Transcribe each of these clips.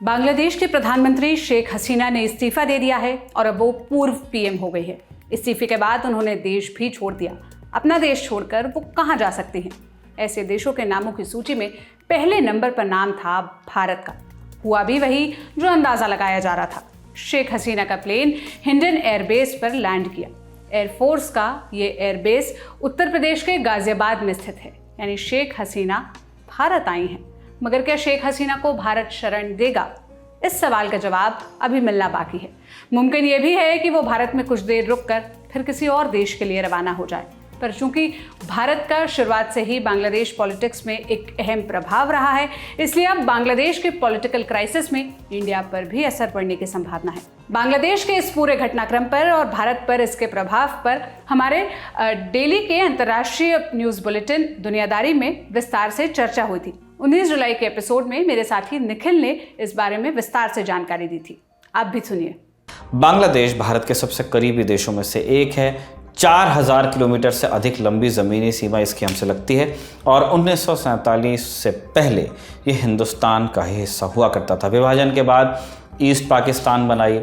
बांग्लादेश के प्रधानमंत्री शेख हसीना ने इस्तीफा दे दिया है और अब वो पूर्व पीएम हो गई है। इस्तीफे के बाद उन्होंने देश भी छोड़ दिया। अपना देश छोड़कर वो कहां जा सकती हैं? ऐसे देशों के नामों की सूची में पहले नंबर पर नाम था भारत का। हुआ भी वही जो अंदाजा लगाया जा रहा था। शेख हसीना का प्लेन हिंडन एयरबेस पर लैंड किया। एयरफोर्स का ये एयरबेस उत्तर प्रदेश के गाजियाबाद में स्थित है। यानी शेख हसीना भारत आई हैं। मगर क्या शेख हसीना को भारत शरण देगा? इस सवाल का जवाब अभी मिलना बाकी है। मुमकिन ये भी है कि वो भारत में कुछ देर रुककर फिर किसी और देश के लिए रवाना हो जाए। पर चूंकि भारत का शुरुआत से ही बांग्लादेश पॉलिटिक्स में एक अहम प्रभाव रहा है, इसलिए अब बांग्लादेश के पॉलिटिकल क्राइसिस में इंडिया पर भी असर पड़ने की संभावना है। बांग्लादेश के इस पूरे घटनाक्रम पर और भारत पर इसके प्रभाव पर हमारे डेली के अंतर्राष्ट्रीय न्यूज़ बुलेटिन दुनियादारी में विस्तार से चर्चा हुई थी। 19 जुलाई के एपिसोड में मेरे साथी निखिल ने इस बारे में विस्तार से जानकारी दी थी। आप भी सुनिए। बांग्लादेश भारत के सबसे करीबी देशों में से एक है। 4000 किलोमीटर से अधिक लंबी ज़मीनी सीमा इसकी हमसे लगती है और 1947 से पहले ये हिंदुस्तान का ही हिस्सा हुआ करता था। विभाजन के बाद ईस्ट पाकिस्तान बनाई,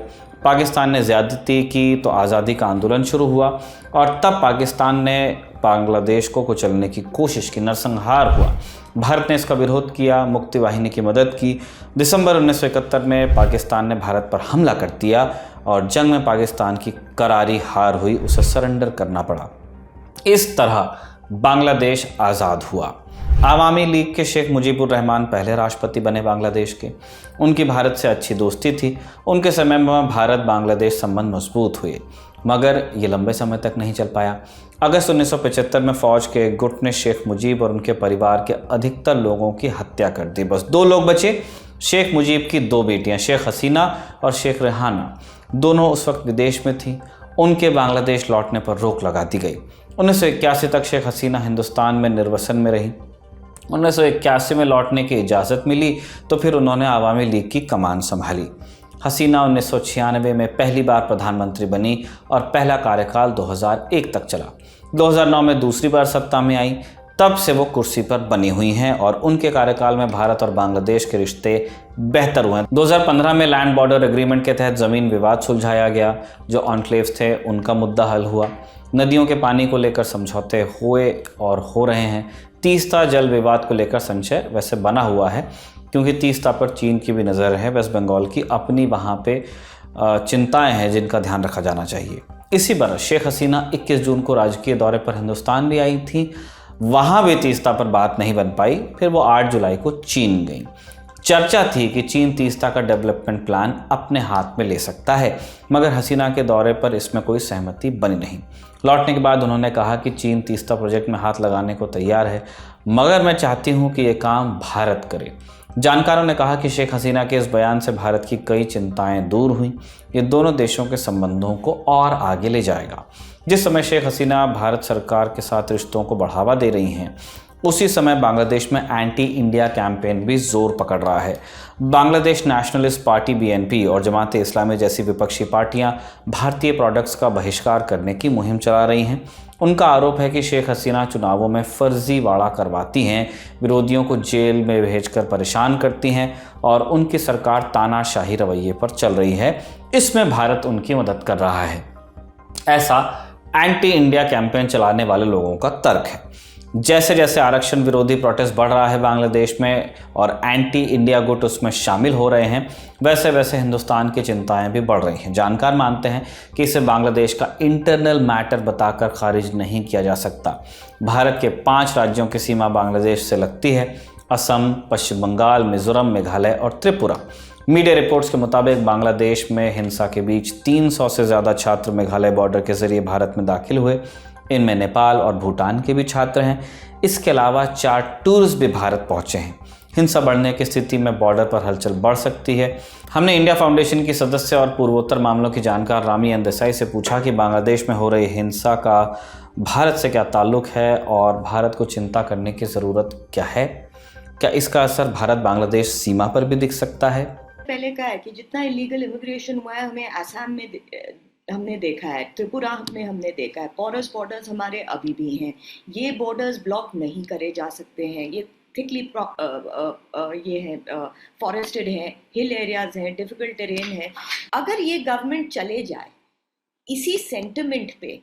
पाकिस्तान ने ज़्यादती की तो आज़ादी का आंदोलन शुरू हुआ और तब पाकिस्तान ने बांग्लादेश को कुचलने की कोशिश की, नरसंहार हुआ। भारत ने इसका विरोध किया, मुक्ति वाहिनी की मदद की। दिसंबर 1971 में पाकिस्तान ने भारत पर हमला कर दिया और जंग में पाकिस्तान की करारी हार हुई, उसे सरेंडर करना पड़ा। इस तरह बांग्लादेश आज़ाद हुआ। आवामी लीग के शेख मुजीबुर रहमान पहले राष्ट्रपति बने बांग्लादेश के। उनकी भारत से अच्छी दोस्ती थी। उनके समय में भारत बांग्लादेश संबंध मजबूत हुए, मगर ये लंबे समय तक नहीं चल पाया। अगस्त 1975 में फ़ौज के एक गुट ने शेख मुजीब और उनके परिवार के अधिकतर लोगों की हत्या कर दी। बस 2 लोग बचे, शेख मुजीब की 2 बेटियां, शेख हसीना और शेख रेहाना। दोनों उस वक्त विदेश में थीं। उनके बांग्लादेश लौटने पर रोक लगा दी गई। 1981 तक शेख हसीना हिंदुस्तान में निर्वसन में रही। 1981 में लौटने की इजाज़त मिली तो फिर उन्होंने आवामी लीग की कमान संभाली। हसीना 1996 में पहली बार प्रधानमंत्री बनी और पहला कार्यकाल 2001 तक चला। 2009 में दूसरी बार सत्ता में आई। तब से वो कुर्सी पर बनी हुई हैं और उनके कार्यकाल में भारत और बांग्लादेश के रिश्ते बेहतर हुए। 2015 में लैंड बॉर्डर एग्रीमेंट के तहत ज़मीन विवाद सुलझाया गया। जो एन्क्लेव्स थे उनका मुद्दा हल हुआ। नदियों के पानी को लेकर समझौते हुए और हो रहे हैं। तीस्ता जल विवाद को लेकर संशय वैसे बना हुआ है, क्योंकि तीस्ता पर चीन की भी नज़र है। वेस्ट बंगाल की अपनी वहाँ पे चिंताएं हैं जिनका ध्यान रखा जाना चाहिए। इसी बरस शेख हसीना 21 जून को राजकीय दौरे पर हिंदुस्तान भी आई थी। वहाँ भी तीस्ता पर बात नहीं बन पाई। फिर वो 8 जुलाई को चीन गई। चर्चा थी कि चीन तीस्ता का डेवलपमेंट प्लान अपने हाथ में ले सकता है, मगर हसीना के दौरे पर इसमें कोई सहमति बनी नहीं। लौटने के बाद उन्होंने कहा कि चीन तीस्ता प्रोजेक्ट में हाथ लगाने को तैयार है, मगर मैं चाहती हूँ कि ये काम भारत करे। जानकारों ने कहा कि शेख हसीना के इस बयान से भारत की कई चिंताएं दूर हुई। ये दोनों देशों के संबंधों को और आगे ले जाएगा। जिस समय शेख हसीना भारत सरकार के साथ रिश्तों को बढ़ावा दे रही हैं, उसी समय बांग्लादेश में एंटी इंडिया कैंपेन भी जोर पकड़ रहा है। बांग्लादेश नेशनलिस्ट पार्टी BNP और जमात इस्लामी जैसी विपक्षी पार्टियां भारतीय प्रोडक्ट्स का बहिष्कार करने की मुहिम चला रही हैं। उनका आरोप है कि शेख हसीना चुनावों में फर्जीवाड़ा करवाती हैं, विरोधियों को जेल में भेजकर परेशान करती हैं और उनकी सरकार तानाशाही रवैये पर चल रही है। इसमें भारत उनकी मदद कर रहा है, ऐसा एंटी इंडिया कैंपेन चलाने वाले लोगों का तर्क है। जैसे जैसे आरक्षण विरोधी प्रोटेस्ट बढ़ रहा है बांग्लादेश में और एंटी इंडिया गुट उसमें शामिल हो रहे हैं, वैसे वैसे हिंदुस्तान की चिंताएं भी बढ़ रही हैं। जानकार मानते हैं कि इसे बांग्लादेश का इंटरनल मैटर बताकर खारिज नहीं किया जा सकता। भारत के 5 राज्यों की सीमा बांग्लादेश से लगती है: असम, पश्चिम बंगाल, मिजोरम, मेघालय और त्रिपुरा। मीडिया रिपोर्ट्स के मुताबिक बांग्लादेश में हिंसा के बीच 300 से ज़्यादा छात्र मेघालय बॉर्डर के जरिए भारत में दाखिल हुए। इनमें नेपाल और भूटान के भी छात्र हैं। इसके अलावा 4 टूरिस्ट भी भारत पहुंचे हैं। हिंसा बढ़ने की स्थिति में बॉर्डर पर हलचल बढ़ सकती है। हमने इंडिया फाउंडेशन की सदस्य और पूर्वोत्तर मामलों की जानकार रामी एन देसाई से पूछा कि बांग्लादेश में हो रही हिंसा का भारत से क्या ताल्लुक है और भारत को चिंता करने की ज़रूरत क्या है। क्या इसका असर भारत बांग्लादेश सीमा पर भी दिख सकता है? पहले क्या है कि जितना इलीगल इमिग्रेशन हुआ है हमें आसाम में हमने देखा है, त्रिपुरा में हमने देखा है। पोरस बॉर्डर्स हमारे अभी भी हैं। ये बॉर्डर्स ब्लॉक नहीं करे जा सकते हैं। ये थिकली ये है फॉरेस्टेड है, हिल एरियाज हैं, डिफिकल्ट टेरेन है। अगर ये गवर्नमेंट चले जाए इसी सेंटिमेंट पे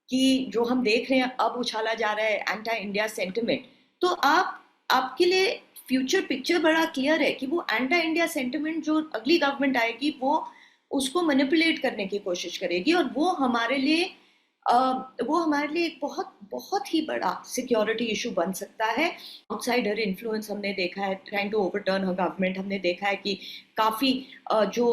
कि जो हम देख रहे हैं अब उछाला जा रहा है एंटी इंडिया सेंटिमेंट, तो आपके लिए फ्यूचर पिक्चर बड़ा क्लियर है कि वो एंटी इंडिया सेंटिमेंट जो अगली गवर्नमेंट आएगी वो उसको मैनिपुलेट करने की कोशिश करेगी, और वो हमारे लिए एक बहुत बहुत ही बड़ा सिक्योरिटी इशू बन सकता है। आउटसाइडर इन्फ्लुएंस हमने देखा है, ट्राइंग टू ओवरटर्न गवर्नमेंट, हमने देखा है कि काफ़ी जो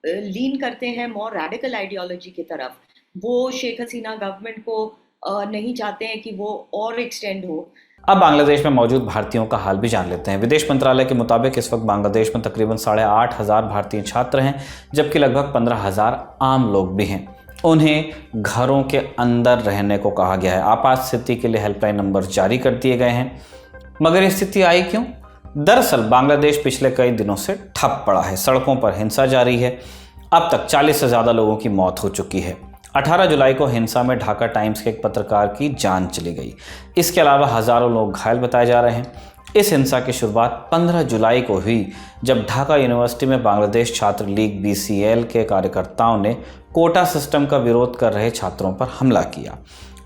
लीन करते हैं मोर रैडिकल आइडियोलॉजी की तरफ, वो शेख हसीना गवर्नमेंट को नहीं चाहते हैं कि वो और एक्सटेंड हो। अब बांग्लादेश में मौजूद भारतीयों का हाल भी जान लेते हैं। विदेश मंत्रालय के मुताबिक इस वक्त बांग्लादेश में तकरीबन 8,500 भारतीय छात्र हैं, जबकि लगभग 15,000 आम लोग भी हैं। उन्हें घरों के अंदर रहने को कहा गया है। आपात स्थिति के लिए हेल्पलाइन नंबर जारी कर दिए गए हैं। मगर ये स्थिति आई क्यों? दरअसल बांग्लादेश पिछले कई दिनों से ठप पड़ा है। सड़कों पर हिंसा जारी है। अब तक 40 से ज़्यादा लोगों की मौत हो चुकी है। 18 जुलाई को हिंसा में ढाका टाइम्स के एक पत्रकार की जान चली गई। इसके अलावा हज़ारों लोग घायल बताए जा रहे हैं। इस हिंसा की शुरुआत 15 जुलाई को हुई, जब ढाका यूनिवर्सिटी में बांग्लादेश छात्र लीग BCL के कार्यकर्ताओं ने कोटा सिस्टम का विरोध कर रहे छात्रों पर हमला किया।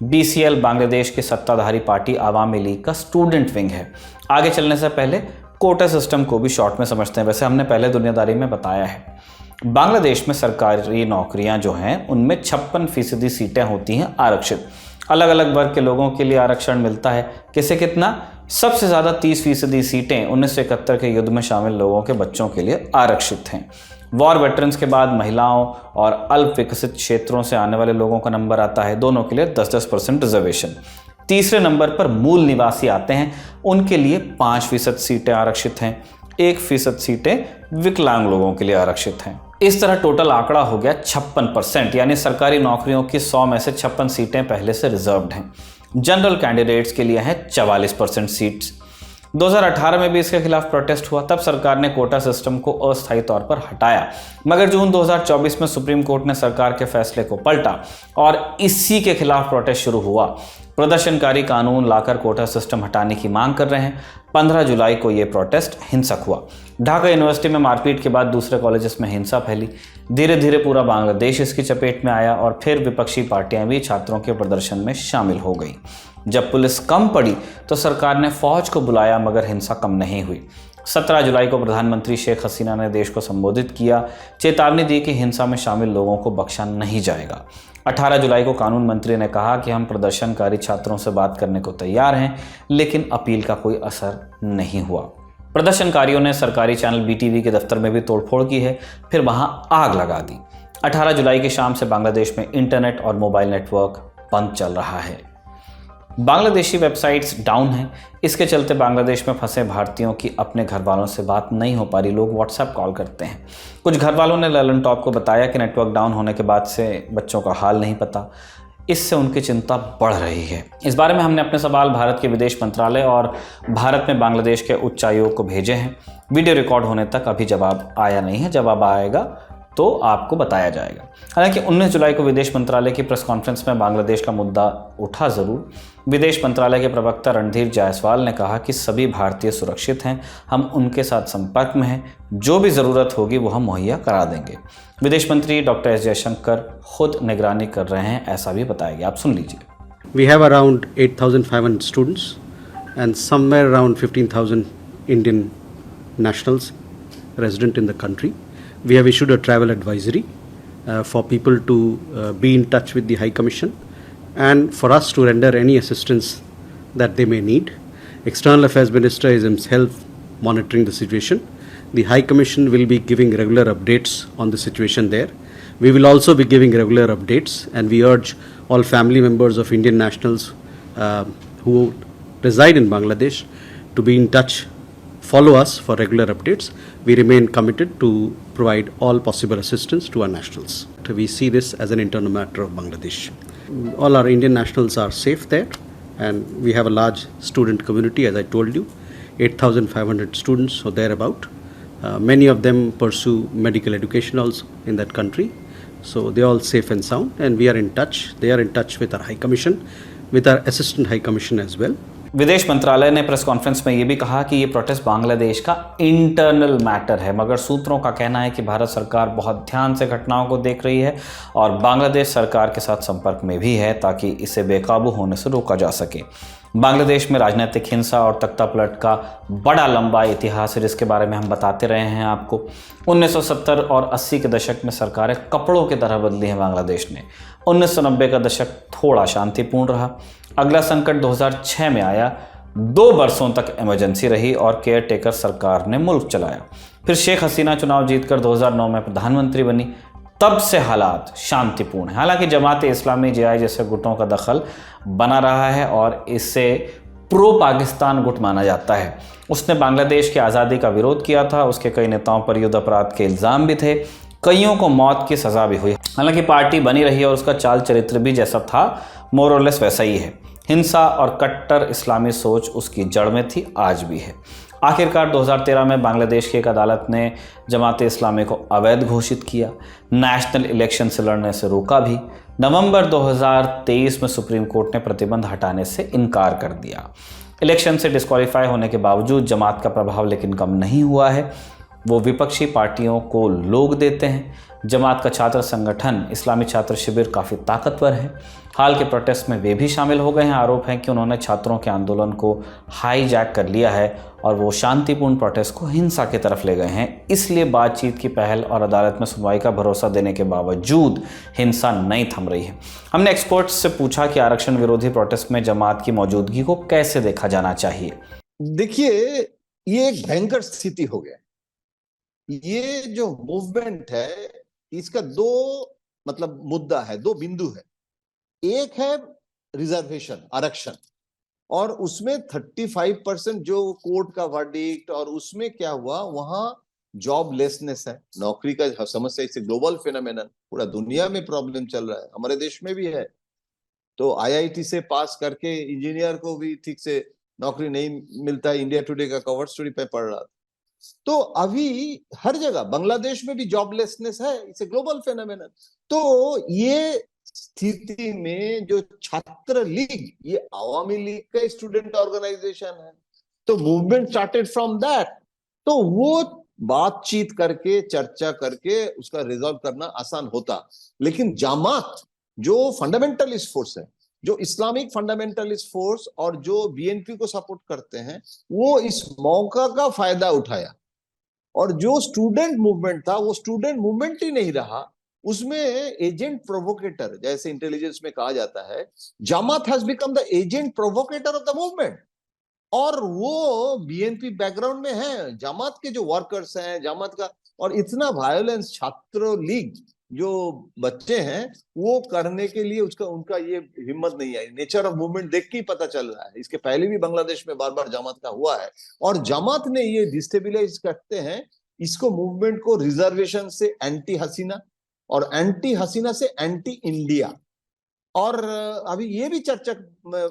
BCL बांग्लादेश की सत्ताधारी पार्टी आवामी लीग का स्टूडेंट विंग है। आगे चलने से पहले कोटा सिस्टम को भी शॉर्ट में समझते हैं। वैसे हमने पहले दुनियादारी में बताया है, बांग्लादेश में सरकारी नौकरियां जो हैं उनमें 56% सीटें होती हैं आरक्षित। अलग अलग वर्ग के लोगों के लिए आरक्षण मिलता है। किसे कितना? सबसे ज़्यादा 30% सीटें 1971 के युद्ध में शामिल लोगों के बच्चों के लिए आरक्षित हैं। वॉर वेटरन्स के बाद महिलाओं और अल्प विकसित क्षेत्रों से आने वाले लोगों का नंबर आता है। दोनों के लिए 10% रिजर्वेशन। तीसरे नंबर पर मूल निवासी आते हैं। उनके लिए 5% सीटें आरक्षित हैं। 1% सीटें विकलांग लोगों के लिए आरक्षित हैं। इस तरह टोटल आंकड़ा हो गया 56%, यानी सरकारी नौकरियों की 100 में से 56 सीटें पहले से रिजर्व्ड हैं। जनरल कैंडिडेट्स के लिए हैं 44% सीट्स। 2018 में भी इसके खिलाफ प्रोटेस्ट हुआ। तब सरकार ने कोटा सिस्टम को अस्थायी तौर पर हटाया, मगर जून 2024 में सुप्रीम कोर्ट ने सरकार के फैसले को पलटा और इसी के खिलाफ प्रोटेस्ट शुरू हुआ। प्रदर्शनकारी कानून लाकर कोटा सिस्टम हटाने की मांग कर रहे हैं। 15 जुलाई को यह प्रोटेस्ट हिंसक हुआ। ढाका यूनिवर्सिटी में मारपीट के बाद दूसरे कॉलेजेस में हिंसा फैली। धीरे धीरे पूरा बांग्लादेश इसकी चपेट में आया और फिर विपक्षी पार्टियां भी छात्रों के प्रदर्शन में शामिल हो गई। जब पुलिस कम पड़ी तो सरकार ने फौज को बुलाया, मगर हिंसा कम नहीं हुई। 17 जुलाई को प्रधानमंत्री शेख हसीना ने देश को संबोधित किया, चेतावनी दी कि हिंसा में शामिल लोगों को बख्शा नहीं जाएगा। 18 जुलाई को कानून मंत्री ने कहा कि हम प्रदर्शनकारी छात्रों से बात करने को तैयार हैं, लेकिन अपील का कोई असर नहीं हुआ। प्रदर्शनकारियों ने सरकारी चैनल BTV के दफ्तर में भी तोड़फोड़ की है, फिर वहां आग लगा दी। 18 जुलाई की शाम से बांग्लादेश में इंटरनेट और मोबाइल नेटवर्क बंद चल रहा है। बांग्लादेशी वेबसाइट्स डाउन हैं। इसके चलते बांग्लादेश में फंसे भारतीयों की अपने घर वालों से बात नहीं हो पा रही। लोग व्हाट्सएप कॉल करते हैं। कुछ घर वालों ने ललन टॉप को बताया कि नेटवर्क डाउन होने के बाद से बच्चों का हाल नहीं पता। इससे उनकी चिंता बढ़ रही है। इस बारे में हमने अपने सवाल भारत के विदेश मंत्रालय और भारत में बांग्लादेश के उच्चायोग को भेजे हैं। वीडियो रिकॉर्ड होने तक अभी जवाब आया नहीं है। जवाब आएगा तो आपको बताया जाएगा। हालांकि 19 जुलाई को विदेश मंत्रालय की प्रेस कॉन्फ्रेंस में बांग्लादेश का मुद्दा उठा जरूर। विदेश मंत्रालय के प्रवक्ता रणधीर जायसवाल ने कहा कि सभी भारतीय सुरक्षित हैं, हम उनके साथ संपर्क में हैं, जो भी ज़रूरत होगी वो हम मुहैया करा देंगे। विदेश मंत्री डॉक्टर एस जयशंकर खुद निगरानी कर रहे हैं, ऐसा भी बताया गया। आप सुन लीजिए। We have around 8,500 students and somewhere around 15,000 Indian nationals resident in the country. We have issued a travel advisory for people to be in touch with the High Commission and for us to render any assistance that they may need. External Affairs Minister is himself monitoring the situation. The High Commission will be giving regular updates on the situation there. We will also be giving regular updates, and we urge all family members of Indian nationals who reside in Bangladesh to be in touch, follow us for regular updates. We remain committed to provide all possible assistance to our nationals. We see this as an internal matter of Bangladesh. All our Indian nationals are safe there, and we have a large student community, as I told you, 8,500 students or thereabout. Many of them pursue medical education also in that country. So they are all safe and sound, and we are in touch. They are in touch with our High Commission, with our Assistant High Commission as well, विदेश मंत्रालय ने press conference में ये भी कहा कि ये protest Bangladesh का इंटरनल मैटर है, मगर सूत्रों का कहना है कि भारत सरकार बहुत ध्यान से घटनाओं को देख रही है और बांग्लादेश सरकार के साथ संपर्क में भी है ताकि इसे बेकाबू होने से रोका जा सके। बांग्लादेश में राजनीतिक हिंसा और तख्तापलट का बड़ा लंबा इतिहास है, जिसके बारे में हम बताते रहे हैं आपको। 1970 और 80 के दशक में सरकारें कपड़ों की तरह बदली हैं बांग्लादेश ने। 1990 का दशक थोड़ा शांतिपूर्ण रहा। अगला संकट 2006 में आया। 2 बरसों तक इमरजेंसी रही और केयर टेकर सरकार ने मुल्क चलाया। फिर शेख हसीना चुनाव जीतकर 2009 में प्रधानमंत्री बनी। तब से हालात शांतिपूर्ण है। हालांकि जमात-ए इस्लामी JI जैसे गुटों का दखल बना रहा है और इसे प्रो पाकिस्तान गुट माना जाता है। उसने बांग्लादेश की आज़ादी का विरोध किया था। उसके कई नेताओं पर युद्ध अपराध के इल्ज़ाम भी थे। कईयों को मौत की सज़ा भी हुई। हालांकि पार्टी बनी रही और उसका चाल चरित्र भी जैसा था मोर और लेस वैसा ही है। हिंसा और कट्टर इस्लामी सोच उसकी जड़ में थी, आज भी है। आखिरकार 2013 में बांग्लादेश की एक अदालत ने जमात इस्लामी को अवैध घोषित किया। नेशनल इलेक्शन से लड़ने से रोका भी। नवंबर 2023 में सुप्रीम कोर्ट ने प्रतिबंध हटाने से इनकार कर दिया। इलेक्शन से डिस्क्वालीफाई होने के बावजूद जमात का प्रभाव लेकिन कम नहीं हुआ है। वो विपक्षी पार्टियों को लोग देते हैं। जमात का छात्र संगठन इस्लामी छात्र शिविर काफ़ी ताकतवर है। हाल के प्रोटेस्ट में वे भी शामिल हो गए हैं। आरोप है कि उन्होंने छात्रों के आंदोलन को हाईजैक कर लिया है और वो शांतिपूर्ण प्रोटेस्ट को हिंसा की तरफ ले गए हैं। इसलिए बातचीत की पहल और अदालत में सुनवाई का भरोसा देने के बावजूद हिंसा नहीं थम रही है। हमने एक्सपर्ट्स से पूछा कि आरक्षण विरोधी प्रोटेस्ट में जमात की मौजूदगी को कैसे देखा जाना चाहिए। देखिए, ये एक भयंकर स्थिति हो गया। ये जो मूवमेंट है इसका 2 मुद्दा है, 2 बिंदु है। एक है रिजर्वेशन, आरक्षण, और उसमें 35% जो कोर्ट का वर्डिक्ट, और उसमें क्या हुआ, वहां जॉबलेसनेस है, नौकरी का समस्या। इससे ग्लोबल फिनोमेनन, पूरा दुनिया में प्रॉब्लम चल रहा है, हमारे देश में भी है। तो IIT से पास करके इंजीनियर को भी ठीक से नौकरी नहीं मिलता है। इंडिया टुडे का कवर स्टोरी पे पढ़ रहा था। तो अभी हर जगह, बांग्लादेश में भी जॉबलेसनेस है, इट्स ए ग्लोबल फेनोमेनन। तो ये स्थिति में जो छात्र लीग, ये आवामी लीग का स्टूडेंट ऑर्गेनाइजेशन है, तो मूवमेंट स्टार्टेड फ्रॉम दैट। तो वो बातचीत करके, चर्चा करके उसका रिजॉल्व करना आसान होता। लेकिन जमात जो फंडामेंटलिस्ट फोर्स है, जो इस्लामिक फंडामेंटलिस्ट फोर्स और जो BNP को सपोर्ट करते हैं, वो इस मौका का फायदा उठाया। और जो स्टूडेंट मूवमेंट था वो स्टूडेंट मूवमेंट ही नहीं रहा, उसमें एजेंट प्रोवोकेटर, जैसे इंटेलिजेंस में कहा जाता है, Jamaat has become the agent provocateur of the movement. और वो BNP बैकग्राउंड में है, जमात के जो वर्कर्स हैं, जमात का, और इतना वायलेंस छात्र लीग जो बच्चे हैं वो करने के लिए उनका ये हिम्मत नहीं आई। नेचर ऑफ मूवमेंट देख के ही पता चल रहा है। इसके पहले भी बांग्लादेश में बार बार जमात का हुआ है, और जमात ने ये डिस्टेबिलाइज करते हैं इसको, मूवमेंट को, रिजर्वेशन से एंटी हसीना और एंटी हसीना से एंटी इंडिया। और अभी ये भी चर्चा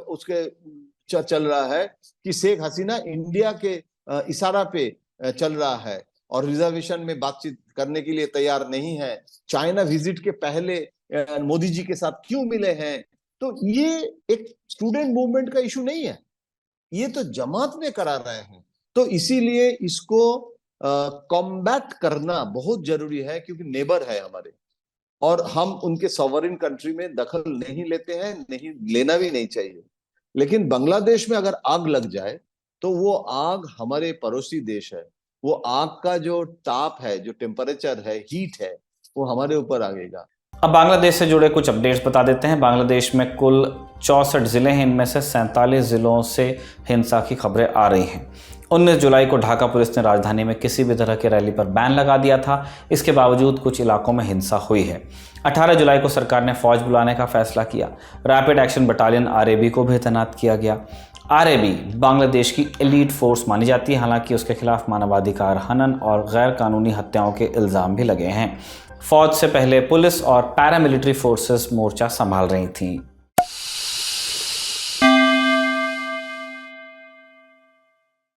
उसके चल रहा है कि शेख हसीना इंडिया के इशारा पे चल रहा है और रिजर्वेशन में बातचीत करने के लिए तैयार नहीं है। चाइना विजिट के पहले मोदी जी के साथ क्यों मिले हैं? तो ये एक स्टूडेंट मूवमेंट का इशू नहीं है, ये तो जमात ने करा रहे हैं। तो इसीलिए इसको कॉम्बैट करना बहुत जरूरी है, क्योंकि नेबर है हमारे, और हम उनके सॉवरेन कंट्री में दखल नहीं लेते हैं, नहीं लेना भी नहीं चाहिए। लेकिन बांग्लादेश में अगर आग लग जाए तो वो आग हमारे पड़ोसी देश है, वो आग का जो ताप है, जो टेम्परेचर है, हीट है, वो हमारे ऊपर आएगा। अब बांग्लादेश से जुड़े कुछ अपडेट्स बता देते हैं। बांग्लादेश में कुल 64 ज़िले हैं, इनमें से 47 ज़िलों से हिंसा की खबरें आ रही हैं। 19 जुलाई को ढाका पुलिस ने राजधानी में किसी भी तरह की रैली पर बैन लगा दिया था। इसके बावजूद कुछ इलाकों में हिंसा हुई है। 18 जुलाई को सरकार ने फौज बुलाने का फैसला किया। रैपिड एक्शन बटालियन RAB को भी तैनात किया गया। RAB बांग्लादेश की एलीट फोर्स मानी जाती है, हालांकि उसके खिलाफ मानवाधिकार हनन और गैर कानूनी हत्याओं के इल्ज़ाम भी लगे हैं। फौज से पहले पुलिस और पैरामिलिट्री फोर्सेस मोर्चा संभाल रही थीं।